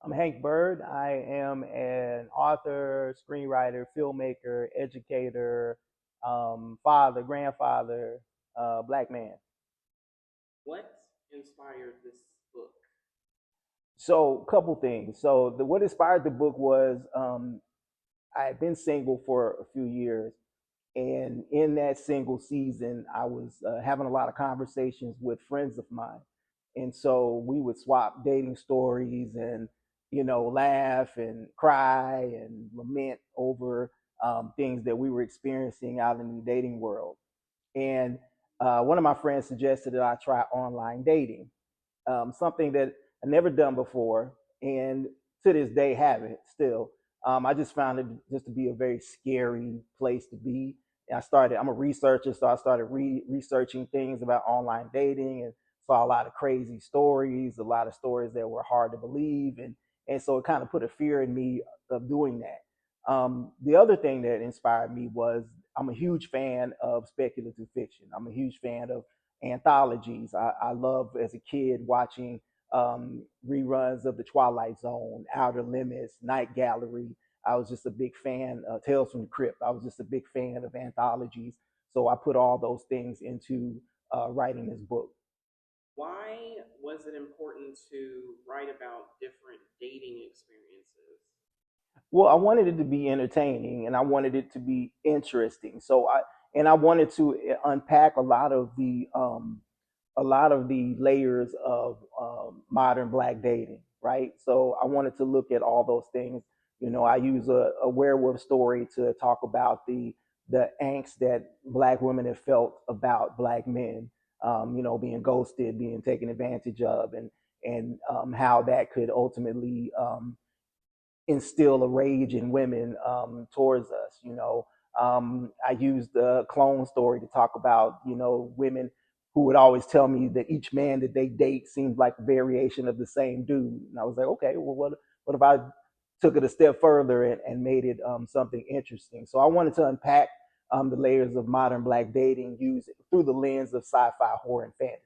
I'm Hank Bird. I am an author, screenwriter, filmmaker, educator, father, grandfather, black man. What inspired this book? So, a couple things. What inspired the book was I had been single for a few years, and in that single season, I was having a lot of conversations with friends of mine, and so we would swap dating stories and laugh and cry and lament over things that we were experiencing out in the dating world. And one of my friends suggested that I try online dating, something that I never done before, and to this day haven't still. I just found it just to be a very scary place to be. And I'm a researcher, so I started researching things about online dating and saw a lot of crazy stories, a lot of stories that were hard to believe, and so it kind of put a fear in me of doing that. The other thing that inspired me was I'm a huge fan of speculative fiction. I'm a huge fan of anthologies. I love as a kid watching reruns of The Twilight Zone, Outer Limits, Night Gallery. I was just a big fan of Tales from the Crypt. I was just a big fan of anthologies. So I put all those things into writing this book. Why was it important to write about different dating experiences? Well, I wanted it to be entertaining and I wanted it to be interesting. I wanted to unpack a lot of the layers of modern black dating, right? So I wanted to look at all those things. I use a werewolf story to talk about the angst that black women have felt about black men, being ghosted, being taken advantage of, and how that could ultimately instill a rage in women towards us. I used the clone story to talk about women who would always tell me that each man that they date seems like a variation of the same dude, and I was like, okay, well, what if I took it a step further and made it something interesting? So I wanted to unpack the layers of modern black dating used through the lens of sci-fi, horror, and fantasy.